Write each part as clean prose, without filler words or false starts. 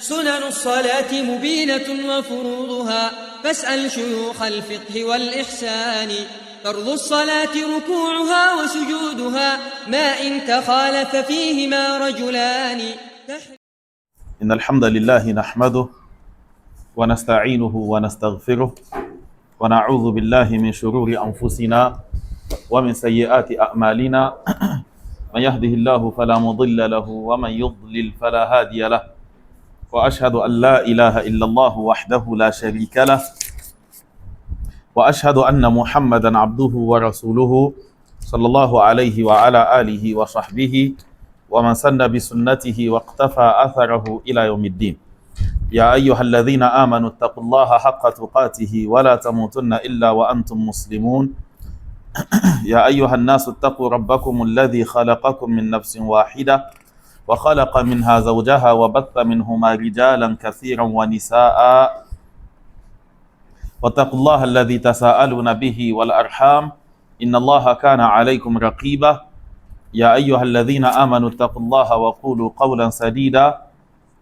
سنن الصلاة مبينة وفروضها فاسأل شيوخ الفقه والإحسان فرض الصلاة ركوعها وسجودها ما إن تخالف فيهما رجلان. إن الحمد لله نحمده ونستعينه ونستغفره ونعوذ بالله من شرور أنفسنا ومن سيئات أعمالنا من يهده الله فلا مضل له ومن يضلل فلا هادي له وأشهد أن لا إله إلا الله وحده لا شريك له وأشهد أن محمدا عبده ورسوله صلى الله عليه وعلى آله وصحبه ومن سن بسنته واقتفى أثره إلى يوم الدين. يا أيها الذين آمنوا اتقوا الله حق تقاته ولا تموتن إلا وأنتم مسلمون. يا أيها الناس اتقوا ربكم الذي خلقكم من نفس واحدة وخلق منها زوجها وبث منهما رجالا كثيرا ونساء واتقوا الله الذي تساءلون به والأرحام إن الله كان عليكم رقيبا. يا أيها الذين آمنوا اتقوا الله وقولوا قولا سديدا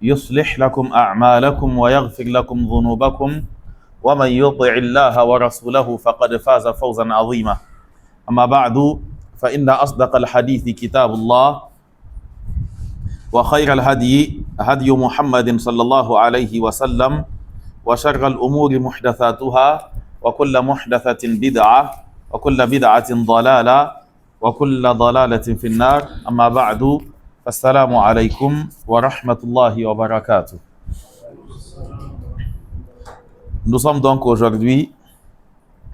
يصلح لكم أعمالكم ويغفر لكم ذنوبكم ومن يطع الله ورسوله فقد فاز فوزا عظيما. أما بعد فإن أصدق الحديث كتاب الله وخير الهدي هدي محمد صلى الله عليه وسلم وشر الأمور محدثاتها وكل محدثة بدعة وكل بدعة ضلالة وكل ضلالة في النار. أما بعد فالسلام عليكم ورحمة الله وبركاته. Nous sommes donc aujourd'hui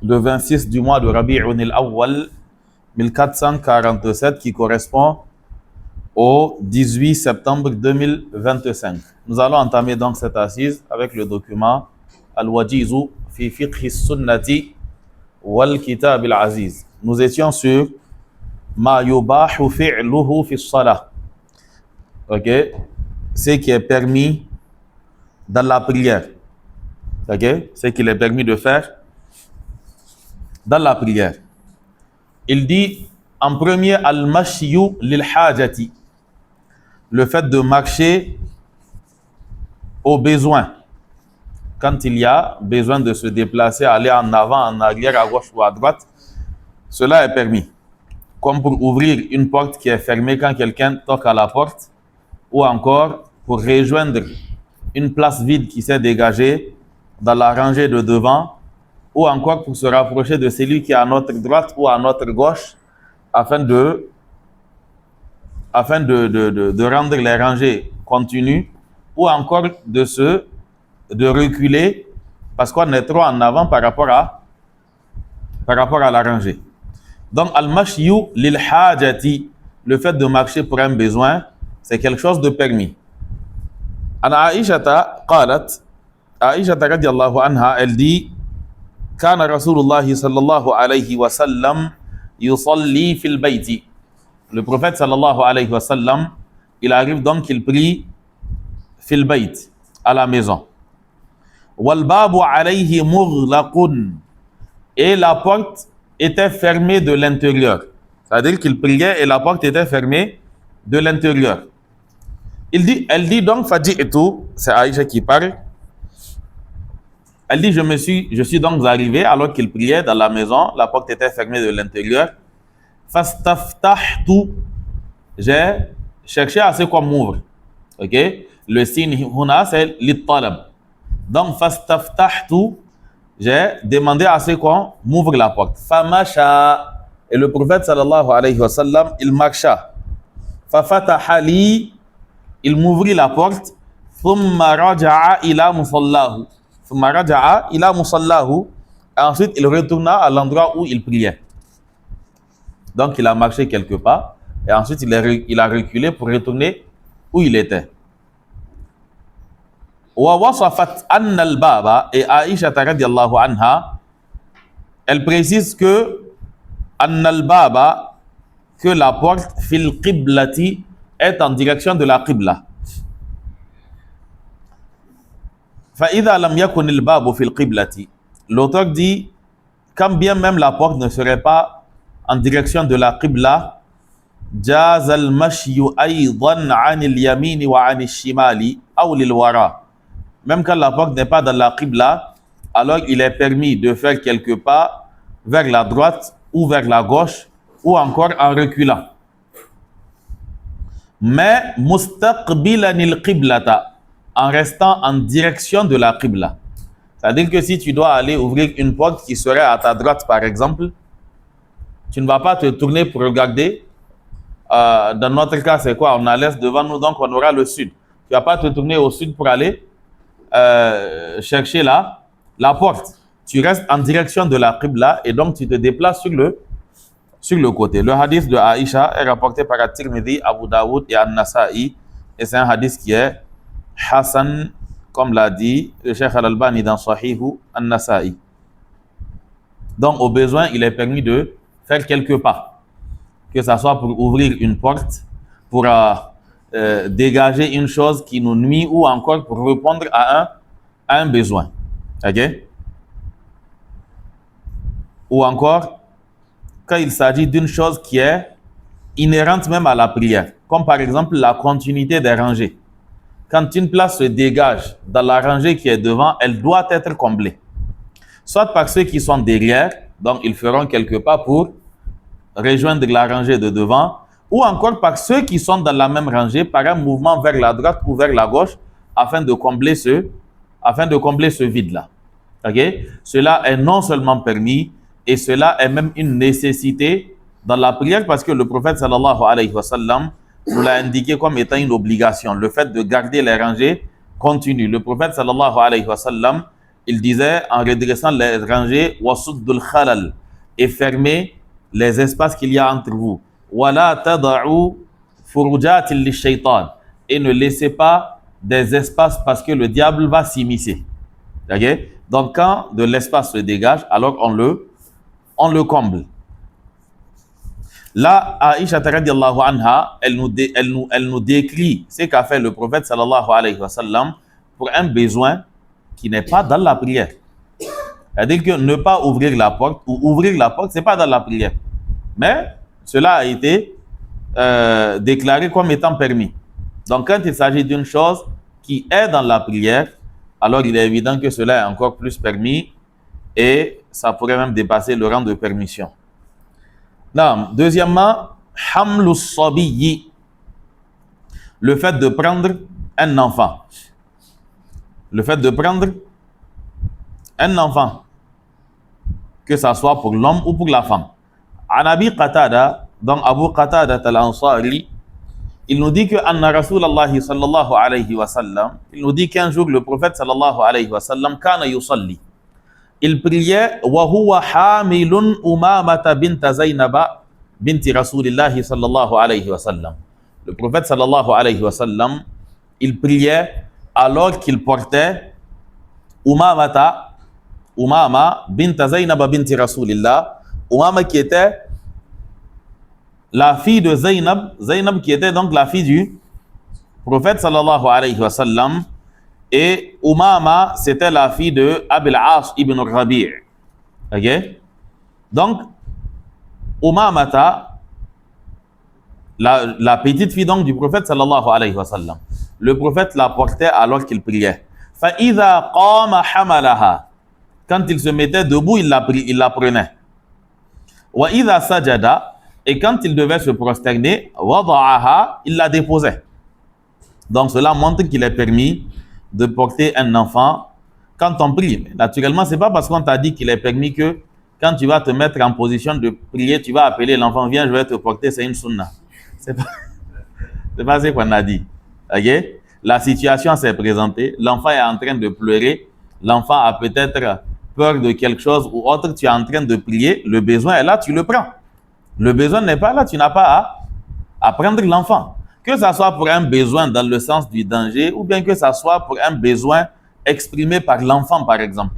le 26 du mois de Rabi'un al-Awwal 1447 qui correspond au 18 septembre 2025. Nous allons entamer donc cette assise avec le document Al-Wajizu fi fiqh sunnati wal kitab al-aziz. Nous étions sur ma yubahu fi'luhu fi salah. OK, ce qui est permis dans la prière. OK, ce qu'il est permis de faire dans la prière. Il dit en premier al-mashyu lil hajati, le fait de marcher au besoin. Quand il y a besoin de se déplacer, aller en avant, en arrière, à gauche ou à droite, cela est permis. Comme pour ouvrir une porte qui est fermée quand quelqu'un toque à la porte, ou encore pour rejoindre une place vide qui s'est dégagée dans la rangée de devant, ou encore pour se rapprocher de celui qui est à notre droite ou à notre gauche, afin de rendre les rangées continues, ou encore de reculer parce qu'on est trop en avant par rapport à la rangée. Donc, al-mashyu lil hajati, le fait de marcher pour un besoin, c'est quelque chose de permis. An Aïshata qalat, Aïshata radiallahu anha, elle dit Kana Rasulullahi sallallahu alayhi wa sallam yusalli fil bayti. Le prophète sallallahu alayhi wa sallam, il arrive donc qu'il prie fil bayt, à la maison. Wal babu alayhi mughlaqun, et la porte était fermée de l'intérieur. C'est-à-dire qu'il priait et la porte était fermée de l'intérieur. Elle dit donc faji'tu, c'est Aïcha qui parle. Elle dit je suis donc arrivé alors qu'il priait dans la maison, la porte était fermée de l'intérieur. Fastaftahtu, j'ai cherché à ce qu'on m'ouvre. OK? Le signe huna c'est lit-talab. Donc fastaftahtu, j'ai demandé à ce qu'on m'ouvre la porte. Famasha, et le prophète sallallahu alayhi wa sallam, il marcha. Fafataha li, il m'ouvrit la porte. Thumma raja'a ila musallahu. Thumma raja'a ila musallahu. Et ensuite, il retourna à l'endroit où il priait. Donc, il a marché quelque part. Et ensuite, il a reculé pour retourner où il était. Wa wasafat anna al-baba, et Aïcha radiyallahu anha, elle précise que anna al-baba, que la porte fil qiblati est en direction de la qibla. Fa idha lam yakun al-babu fil qiblati, l'auteur dit quand bien même la porte ne serait pas en direction de la qibla, jaz al-mashyu aydan an al-yamin wa an al-shimali, aw lil wara. Même quand la porte n'est pas dans la qibla, alors il est permis de faire quelques pas vers la droite ou vers la gauche ou encore en reculant. Mais mustaqbilan al-qiblata, en restant en direction de la qibla. C'est-à-dire que si tu dois aller ouvrir une porte qui serait à ta droite par exemple, tu ne vas pas te tourner pour regarder. Dans notre cas, c'est quoi? On a l'est devant nous, donc on aura le sud. Tu ne vas pas te tourner au sud pour aller chercher la porte. Tu restes en direction de la qibla et donc tu te déplaces sur le côté. Le hadith de Aïcha est rapporté par At-Tirmidhi, Abu Daoud et An-Nasa'i. Et c'est un hadith qui est Hassan, comme l'a dit le Cheikh Al-Albani dans Sahihu An-Nasa'i. Donc au besoin, il est permis de faire quelques pas. Que ce soit pour ouvrir une porte, pour dégager une chose qui nous nuit ou encore pour répondre à un besoin. Ok? Ou encore, quand il s'agit d'une chose qui est inhérente même à la prière, comme par exemple la continuité des rangées. Quand une place se dégage dans la rangée qui est devant, elle doit être comblée. Soit par ceux qui sont derrière, donc ils feront quelques pas pour rejoindre la rangée de devant, ou encore par ceux qui sont dans la même rangée, par un mouvement vers la droite ou vers la gauche, afin de combler ce vide-là. Okay? Cela est non seulement permis, et cela est même une nécessité dans la prière, parce que le prophète sallallahu alayhi wa sallam nous l'a indiqué comme étant une obligation, le fait de garder les rangées continues. Le prophète sallallahu alayhi wa sallam, il disait en redressant les rangées, wasuddul khalal, et fermer les espaces qu'il y a entre vous. Wala tada'u furujatin lish-shaytan, et ne laissez pas des espaces parce que le diable va s'immiscer. Okay? Donc quand de l'espace se dégage, alors on le comble. Là, Aïcha radiyallahu anha, elle nous décrit ce qu'a fait le prophète sallallahu alayhi wa sallam pour un besoin qui n'est pas dans la prière. C'est-à-dire que ne pas ouvrir la porte ou ouvrir la porte, ce n'est pas dans la prière. Mais cela a été déclaré comme étant permis. Donc quand il s'agit d'une chose qui est dans la prière, alors il est évident que cela est encore plus permis et ça pourrait même dépasser le rang de permission. Non. Deuxièmement, hamlu sabiyi, le fait de prendre un enfant. Le fait de prendre un enfant, que ça soit pour l'homme ou pour la femme. Anabi Qatada, donc Abu Qatada al-Ansari, il nous dit que Anna Rasulallah sallallahu alayhi wa sallam, il nous dit qu'un jour le prophète sallallahu alayhi wa sallam, kana yusalli. Il priait wa huwa hamilun Umamata bint Zaynaba binti Rasulillahi sallallahu alayhi wa sallam. Le prophète sallallahu alayhi wa sallam, il priait alors qu'il portait Umama bint Zaynaba binti Rasulillah, Umama qui était la fille de Zaynab qui était donc la fille du prophète sallallahu alayhi wa sallam, et Umama c'était la fille de Abil As ibn Rabi'. Ok? Donc Umamata, la petite fille donc du prophète sallallahu alayhi wa sallam, le prophète la portait alors qu'il priait. Fa idha qama hamalaha, quand il se mettait debout, il la prenait. Wa idha sajada, et quand il devait se prosterner, wada'aha, il la déposait. Donc cela montre qu'il est permis de porter un enfant quand on prie. Naturellement, ce n'est pas parce qu'on t'a dit qu'il est permis que quand tu vas te mettre en position de prier, tu vas appeler l'enfant, viens, je vais te porter, c'est une sunna. C'est pas ce qu'on a dit. Okay? La situation s'est présentée, l'enfant est en train de pleurer, l'enfant a peut-être peur de quelque chose ou autre, tu es en train de prier, le besoin est là, tu le prends. Le besoin n'est pas là, tu n'as pas à prendre l'enfant. Que ça soit pour un besoin dans le sens du danger ou bien que ça soit pour un besoin exprimé par l'enfant, par exemple.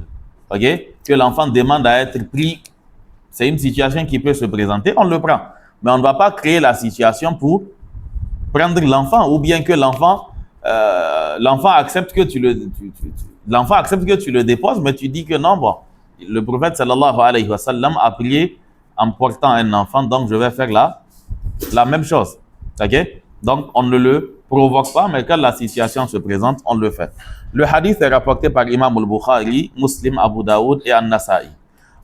Okay? Que l'enfant demande à être pris, c'est une situation qui peut se présenter, on le prend. Mais on ne va pas créer la situation pour prendre l'enfant ou bien que l'enfant accepte que l'enfant accepte que tu le déposes, mais tu dis que non, bon, le prophète sallallahu alayhi wa sallam a prié en portant un enfant, donc je vais faire la même chose. Ok? Donc on ne le provoque pas, mais quand la situation se présente, on le fait. Le hadith est rapporté par Imam al-Bukhari, Muslim, Abu Daoud et An-Nasa'i.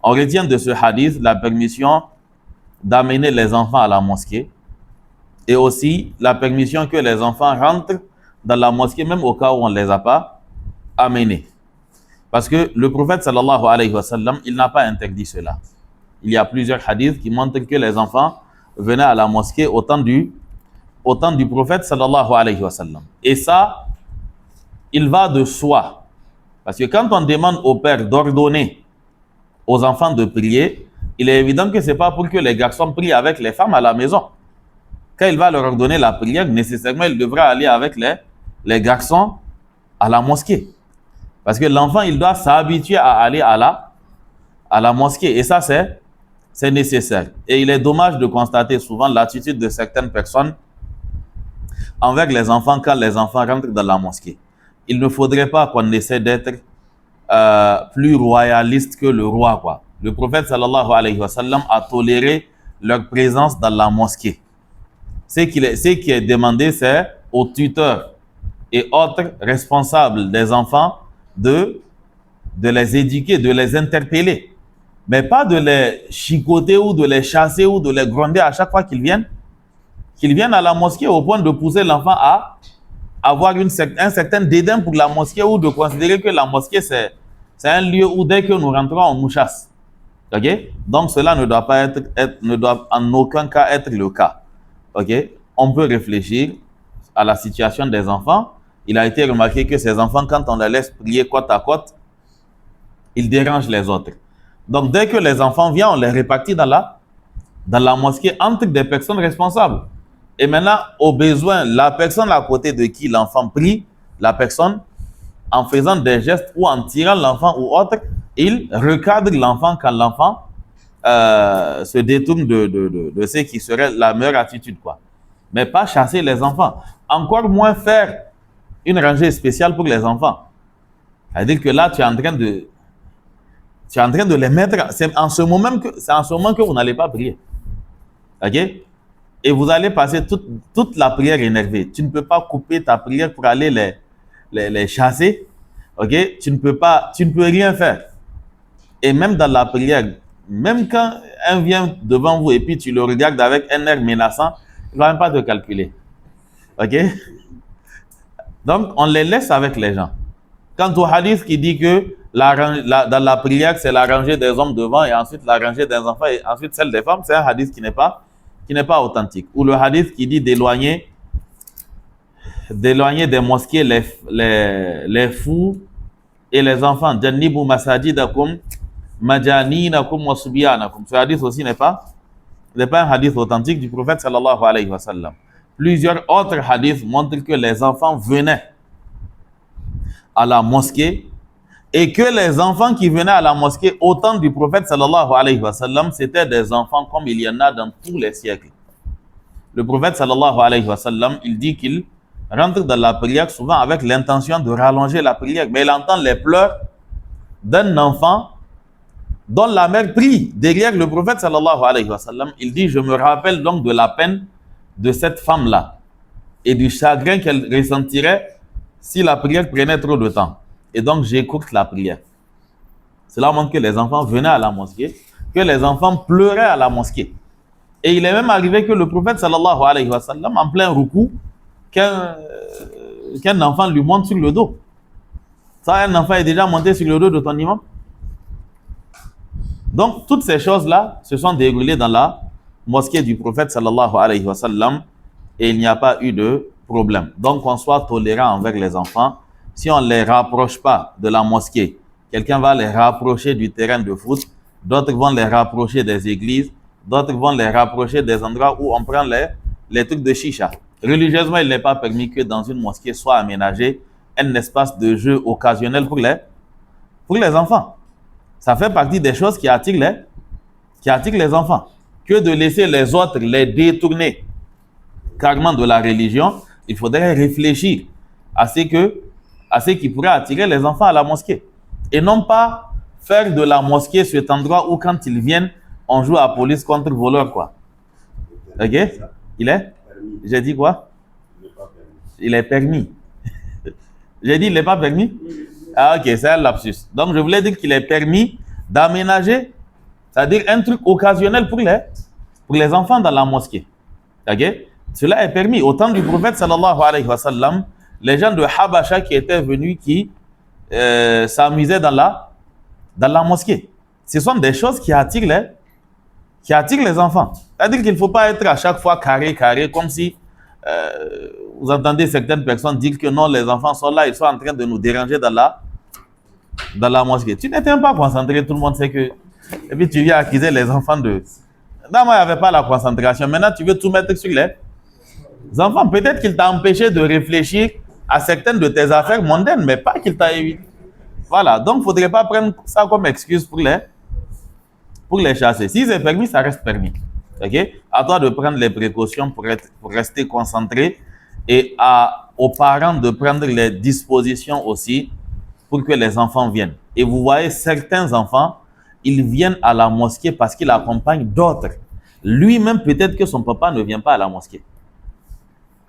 On retient de ce hadith la permission d'amener les enfants à la mosquée et aussi la permission que les enfants rentrent dans la mosquée même au cas où on ne les a pas amenés. Parce que le prophète sallallahu alayhi wa sallam, il n'a pas interdit cela. Il y a plusieurs hadiths qui montrent que les enfants venaient à la mosquée au temps du prophète sallallahu alayhi wa sallam. Et ça, il va de soi. Parce que quand on demande au père d'ordonner aux enfants de prier, il est évident que ce n'est pas pour que les garçons prient avec les femmes à la maison. Quand il va leur ordonner la prière, nécessairement, il devra aller avec les garçons à la mosquée. Parce que l'enfant, il doit s'habituer à aller à la mosquée. Et ça, c'est nécessaire. Et il est dommage de constater souvent l'attitude de certaines personnes envers les enfants quand les enfants rentrent dans la mosquée. Il ne faudrait pas qu'on essaie d'être plus royaliste que le roi, quoi. Le prophète sallallahu alayhi wa sallam a toléré leur présence dans la mosquée. Ce qui est demandé, c'est aux tuteurs et autres responsables des enfants de les éduquer, de les interpeller. Mais pas de les chicoter ou de les chasser ou de les gronder à chaque fois qu'ils viennent à la mosquée au point de pousser l'enfant à avoir un certain dédain pour la mosquée ou de considérer que la mosquée c'est un lieu où dès que nous rentrons on nous chasse. Okay? Donc cela ne doit en aucun cas être le cas. Okay? On peut réfléchir à la situation des enfants. Il a été remarqué que ces enfants, quand on les laisse prier côte à côte, ils dérangent les autres. Donc dès que les enfants viennent, on les répartit dans la mosquée entre des personnes responsables. Et maintenant, au besoin, la personne à côté de qui l'enfant prie, la personne, en faisant des gestes ou en tirant l'enfant ou autre, il recadre l'enfant quand l'enfant se détourne de ce qui serait la meilleure attitude, quoi. Mais pas chasser les enfants. Encore moins faire une rangée spéciale pour les enfants. C'est-à-dire que là, tu es en train de les mettre. C'est en ce moment que vous n'allez pas prier. Ok? Et vous allez passer toute la prière énervée. Tu ne peux pas couper ta prière pour aller les chasser. Ok? Tu ne peux rien faire. Et même dans la prière, même quand un vient devant vous et puis tu le regardes avec un air menaçant, il ne va même pas te calculer. Ok? Donc, on les laisse avec les gens. Quant au hadith qui dit que dans la prière, c'est la rangée des hommes devant et ensuite la rangée des enfants et ensuite celle des femmes, c'est un hadith qui n'est pas authentique. Ou le hadith qui dit d'éloigner des mosquées les fous et les enfants. Jannibu masajidakum majaninakum wa subyanakum. Ce hadith aussi n'est pas un hadith authentique du prophète sallallahu alayhi wa sallam. Plusieurs autres hadiths montrent que les enfants venaient à la mosquée et que les enfants qui venaient à la mosquée au temps du prophète sallallahu alayhi wa sallam, c'était des enfants comme il y en a dans tous les siècles. Le prophète sallallahu alayhi wa sallam, il dit qu'il rentre dans la prière souvent avec l'intention de rallonger la prière, mais il entend les pleurs d'un enfant dont la mère prie derrière le prophète sallallahu alayhi wa sallam. Il dit, je me rappelle donc de la peine de cette femme-là et du chagrin qu'elle ressentirait si la prière prenait trop de temps. Et donc, j'écoute la prière. Cela montre que les enfants venaient à la mosquée, que les enfants pleuraient à la mosquée. Et il est même arrivé que le prophète sallallahu alayhi wa sallam, en plein ruku, qu'un enfant lui monte sur le dos. Ça, un enfant est déjà monté sur le dos de ton imam. Donc, toutes ces choses-là se sont déroulées dans la mosquée du prophète sallallahu alayhi wa sallam et il n'y a pas eu de problème. Donc, qu'on soit tolérant envers les enfants. Si on ne les rapproche pas de la mosquée, quelqu'un va les rapprocher du terrain de foot, d'autres vont les rapprocher des églises, d'autres vont les rapprocher des endroits où on prend les trucs de chicha. Religieusement, il n'est pas permis que dans une mosquée soit aménagé un espace de jeu occasionnel pour les enfants. Ça fait partie des choses qui attirent les enfants. Que de laisser les autres les détourner carrément de la religion, il faudrait réfléchir à ce qui pourrait attirer les enfants à la mosquée. Et non pas faire de la mosquée cet endroit où quand ils viennent, on joue à police contre voleur, quoi. Ok? Il est? J'ai dit quoi? Il est permis. J'ai dit, il n'est pas permis? Ah, ok, c'est un lapsus. Donc, je voulais dire qu'il est permis d'aménager, c'est-à-dire un truc occasionnel pour les enfants dans la mosquée. Ok? Cela est permis. Au temps du prophète, sallallahu alayhi wa sallam, les gens de Habasha qui étaient venus, qui s'amusaient dans la mosquée. Ce sont des choses qui attirent les enfants. C'est-à-dire qu'il ne faut pas être à chaque fois carré, comme si vous entendez certaines personnes dire que non, les enfants sont là, ils sont en train de nous déranger dans la mosquée. Tu n'étais pas concentré, tout le monde sait que... Et puis tu viens accuser les enfants de... Non, moi, il n'y avait pas la concentration. Maintenant, tu veux tout mettre sur les enfants. Peut-être qu'il t'a empêché de réfléchir à certaines de tes affaires mondaines, mais pas qu'il t'a évité. Voilà, donc il ne faudrait pas prendre ça comme excuse pour les chasser. Si c'est permis, ça reste permis. Ok? À toi de prendre les précautions pour rester concentré et aux parents de prendre les dispositions aussi pour que les enfants viennent. Et vous voyez, certains enfants, ils viennent à la mosquée parce qu'ils accompagnent d'autres. Lui-même, peut-être que son papa ne vient pas à la mosquée.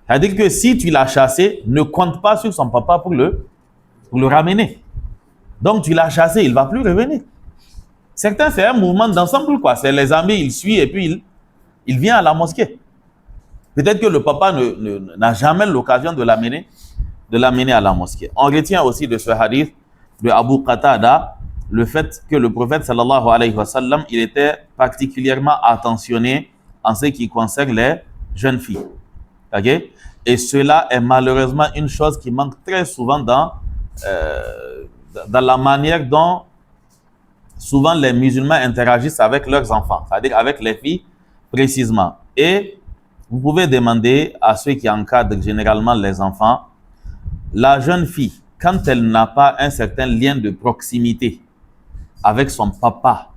C'est-à-dire que si tu l'as chassé, ne compte pas sur son papa pour le ramener. Donc, tu l'as chassé, il ne va plus revenir. Certains, c'est un mouvement d'ensemble, quoi. C'est les amis, ils suivent et puis il vient à la mosquée. Peut-être que le papa n'a jamais l'occasion de l'amener à la mosquée. On retient aussi de ce hadith de Abu Qatada le fait que le prophète sallallahu alayhi wa sallam, il était particulièrement attentionné en ce qui concerne les jeunes filles. Okay? Et cela est malheureusement une chose qui manque très souvent dans la manière dont souvent les musulmans interagissent avec leurs enfants, c'est-à-dire avec les filles précisément. Et vous pouvez demander à ceux qui encadrent généralement les enfants, la jeune fille, quand elle n'a pas un certain lien de proximité avec son papa,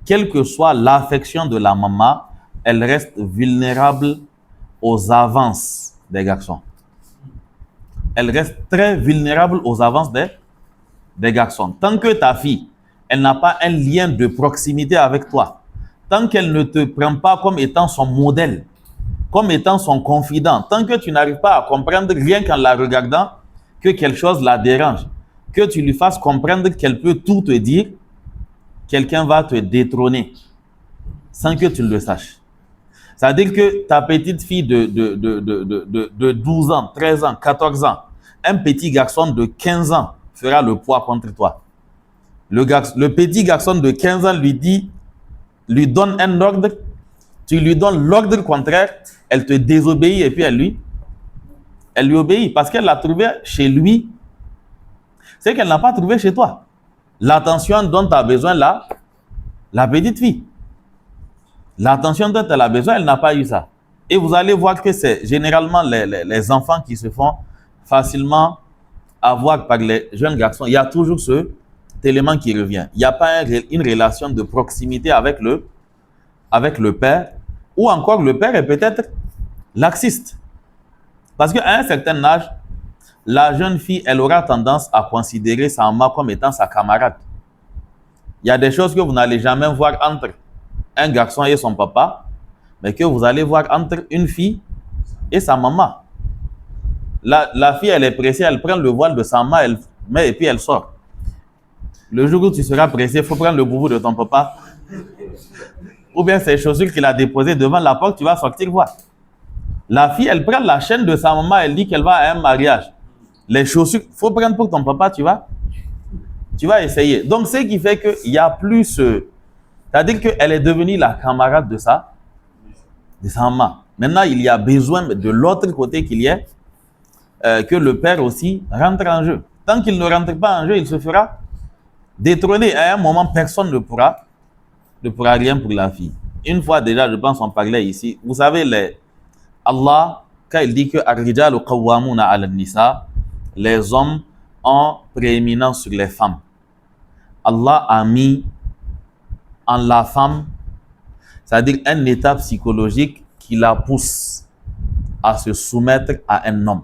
quelle que soit l'affection de la maman, elle reste vulnérable aux avances des garçons. Elle reste très vulnérable aux avances des garçons. Tant que ta fille, elle n'a pas un lien de proximité avec toi, tant qu'elle ne te prend pas comme étant son modèle, comme étant son confident, tant que tu n'arrives pas à comprendre rien qu'en la regardant que quelque chose la dérange, que tu lui fasses comprendre qu'elle peut tout te dire, quelqu'un va te détrôner sans que tu le saches. C'est-à-dire que ta petite fille de 12 ans, 13 ans, 14 ans, un petit garçon de 15 ans fera le poids contre toi. Le petit garçon de 15 ans lui donne un ordre, tu lui donnes l'ordre contraire, elle te désobéit et puis elle lui obéit parce qu'elle l'a trouvé chez lui, c'est qu'elle n'a pas trouvé chez toi. L'attention dont tu as besoin là, la petite fille. L'attention dont elle a besoin, elle n'a pas eu ça. Et vous allez voir que c'est généralement les enfants qui se font facilement avoir par les jeunes garçons. Il y a toujours cet élément qui revient. Il n'y a pas une relation de proximité avec le père, ou encore le père est peut-être laxiste. Parce qu'à un certain âge, la jeune fille, elle aura tendance à considérer sa maman comme étant sa camarade. Il y a des choses que vous n'allez jamais voir entre un garçon et son papa, mais que vous allez voir entre une fille et sa maman. La fille, elle est pressée, elle prend le voile de sa maman, elle met et puis elle sort. Le jour où tu seras pressé, il faut prendre le boubou de ton papa. Ou bien ces chaussures qu'il a déposées devant la porte, tu vas sortir voir. La fille, elle prend la chaîne de sa maman, elle dit qu'elle va à un mariage. Les chaussures, il faut prendre pour ton papa, tu vas essayer. Donc, ce qui fait qu'il n'y a plus c'est-à-dire qu'elle est devenue la camarade de sa maman. Maintenant, il y a besoin de l'autre côté qu'il y ait que le père aussi rentre en jeu. Tant qu'il ne rentre pas en jeu, il se fera détrôner. À un moment, personne ne pourra rien pour la fille. Une fois déjà, je pense, on parlait ici. Vous savez, Allah, quand il dit que Ar-rijalu qawwamuna 'ala an-nisa, les hommes ont prééminence sur les femmes. Allah a mis en la femme, c'est-à-dire un état psychologique qui la pousse à se soumettre à un homme.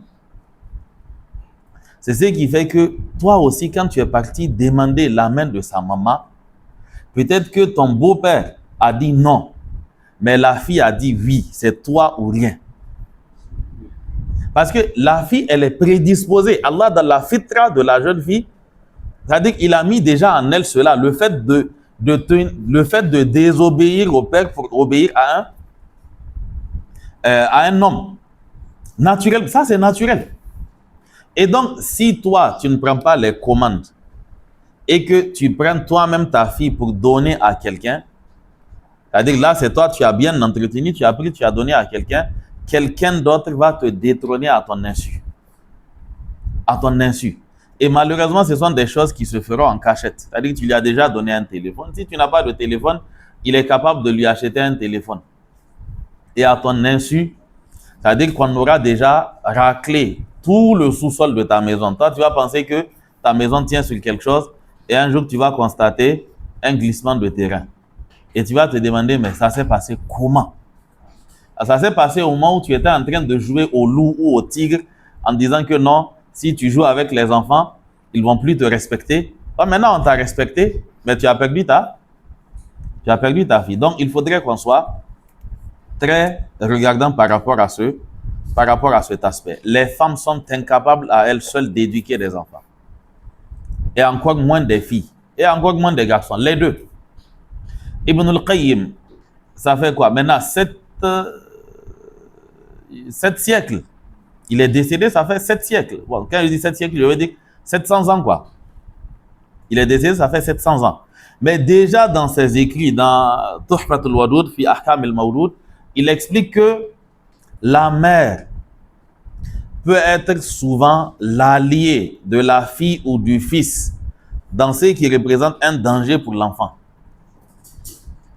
C'est ce qui fait que toi aussi, quand tu es parti demander la main de sa maman, peut-être que ton beau-père a dit non, mais la fille a dit oui, c'est toi ou rien. Parce que la fille, elle est prédisposée. Allah, dans la fitra de la jeune fille, c'est-à-dire qu'il a mis déjà en elle cela, le fait de désobéir au père pour obéir à un homme. Naturel, ça c'est naturel. Et donc, si toi, tu ne prends pas les commandes et que tu prends toi-même ta fille pour donner à quelqu'un, c'est-à-dire là, c'est toi, tu as bien entretenu, tu as pris, tu as donné à quelqu'un, quelqu'un d'autre va te détrôner à ton insu. À ton insu. Et malheureusement, ce sont des choses qui se feront en cachette. C'est-à-dire que tu lui as déjà donné un téléphone. Si tu n'as pas de téléphone, il est capable de lui acheter un téléphone. Et à ton insu, c'est-à-dire qu'on aura déjà raclé tout le sous-sol de ta maison. Toi, tu vas penser que ta maison tient sur quelque chose et un jour, tu vas constater un glissement de terrain. Et tu vas te demander, mais ça s'est passé comment? Ça s'est passé au moment où tu étais en train de jouer au loup ou au tigre en disant que non, si tu joues avec les enfants, ils ne vont plus te respecter. Oh, maintenant, on t'a respecté, mais tu as perdu ta fille. Donc, il faudrait qu'on soit très regardant par rapport à cet aspect. Les femmes sont incapables à elles seules d'éduquer des enfants. Et encore moins des filles. Et encore moins des garçons. Les deux. Ibn al-Qayyim, ça fait quoi? Maintenant, 7 siècles. Il est décédé, ça fait 7 siècles. Bon, quand je dis 7 siècles, je veux dire 700 ans, quoi. Il est décédé, ça fait 700 ans. Mais déjà dans ses écrits, dans Tuhfatul Wadud, fi Ahkam al-Mawlud, il explique que la mère peut être souvent l'allié de la fille ou du fils dans ce qui représente un danger pour l'enfant.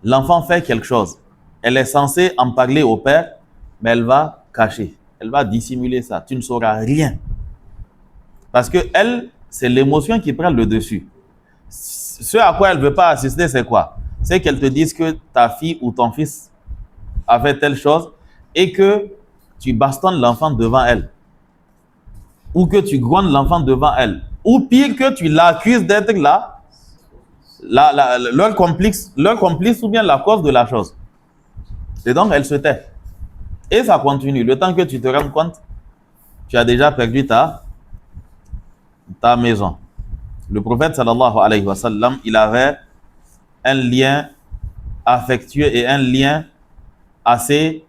L'enfant fait quelque chose. Elle est censée en parler au père, mais elle va cacher. Elle va dissimuler ça. Tu ne sauras rien. Parce que elle, c'est l'émotion qui prend le dessus. Ce à quoi elle ne veut pas assister, c'est quoi? C'est qu'elle te dise que ta fille ou ton fils a fait telle chose et que tu bastonnes l'enfant devant elle. Ou que tu grondes l'enfant devant elle. Ou pire, que tu l'accuses d'être leur complice ou bien la cause de la chose. Et donc, elle se tait. Et ça continue. Le temps que tu te rends compte, tu as déjà perdu ta maison. Le prophète sallallahu alayhi wa sallam, il avait un lien affectueux et un lien assez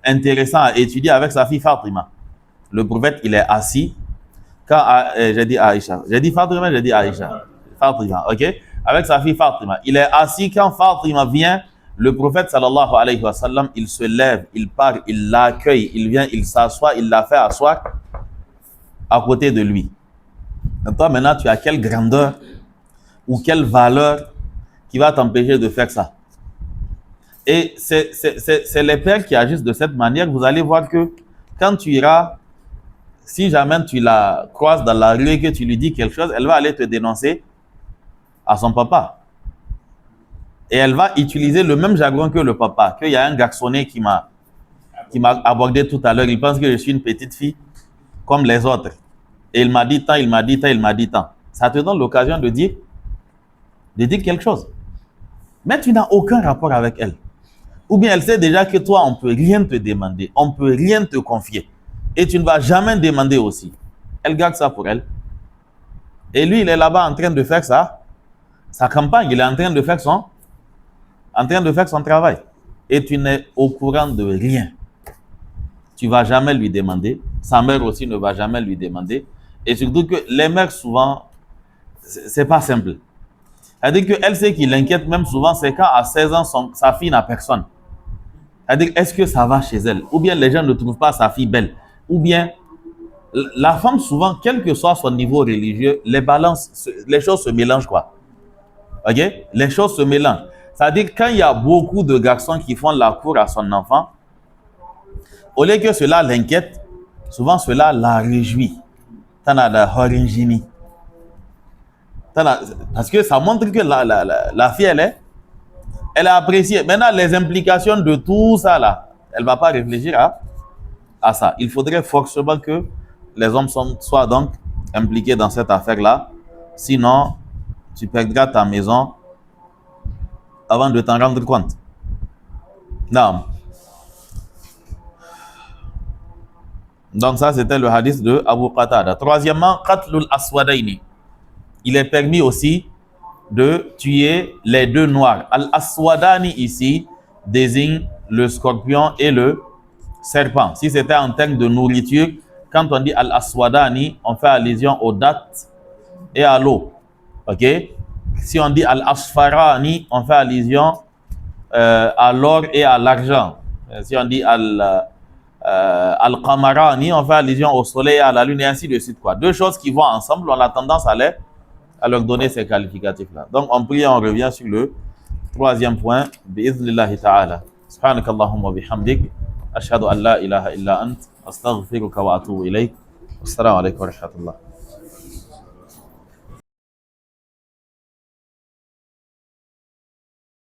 intéressant à étudier avec sa fille Fatima. Le prophète, il est assis. Quand j'ai dit Aïcha, j'ai dit Fatima, j'ai dit Aïcha. Fatima, ok? Avec sa fille Fatima. Il est assis quand Fatima vient. Le prophète sallallahu alayhi wa sallam, il se lève, il part, il l'accueille, il vient, il s'assoit, il la fait asseoir à côté de lui. Et toi, maintenant, tu as quelle grandeur ou quelle valeur qui va t'empêcher de faire ça? Et c'est les pères qui agissent de cette manière. Vous allez voir que quand tu iras, si jamais tu la croises dans la rue et que tu lui dis quelque chose, elle va aller te dénoncer à son papa. Et elle va utiliser le même jargon que le papa. Qu'il y a un garçonnet qui m'a abordé tout à l'heure. Il pense que je suis une petite fille comme les autres. Et il m'a dit tant, il m'a dit tant, il m'a dit tant. Ça te donne l'occasion de dire quelque chose. Mais tu n'as aucun rapport avec elle. Ou bien elle sait déjà que toi, on ne peut rien te demander. On ne peut rien te confier. Et tu ne vas jamais demander aussi. Elle garde ça pour elle. Et lui, il est là-bas en train de faire ça. Sa campagne, il est en train de faire son travail. Et tu n'es au courant de rien. Tu ne vas jamais lui demander. Sa mère aussi ne va jamais lui demander. Et surtout que les mères, souvent, c'est pas simple. C'est-à-dire qu'elle sait qui l'inquiète même souvent, c'est quand à 16 ans, sa fille n'a personne. C'est-à-dire, est-ce que ça va chez elle? Ou bien les gens ne trouvent pas sa fille belle? Ou bien, la femme, souvent, quel que soit son niveau religieux, les choses se mélangent, quoi. Ok? Les choses se mélangent. C'est-à-dire, quand il y a beaucoup de garçons qui font la cour à son enfant, au lieu que cela l'inquiète, souvent cela la réjouit. Parce que ça montre que la fille, elle est appréciée. Maintenant, les implications de tout ça, là, elle ne va pas réfléchir à ça. Il faudrait forcément que les hommes soient donc impliqués dans cette affaire-là. Sinon, tu perdras ta maison avant de t'en rendre compte. Non. Donc ça, c'était le hadith de Abu Qatada. Troisièmement, qatlul aswadaini. Il est permis aussi de tuer les deux noirs. Al-aswadani ici désigne le scorpion et le serpent. Si c'était en termes de nourriture, quand on dit al-aswadani, on fait allusion aux dattes et à l'eau. Ok? Si on dit al-asfarani, on fait allusion à l'or et à l'argent. Si on dit al-qamarani, on fait allusion au soleil et à la lune et ainsi de suite. Quoi. Deux choses qui vont ensemble, on a tendance à leur donner ces qualificatifs-là. Donc, on prie et on revient sur le troisième point. Bi'idhnillahi ta'ala. Subhanakallahumma bihamdik. Ashhadu an la ilaha illa ant. Astaghfiruka wa atubu ilayk. Assalamu alaikum wa rahmatullah.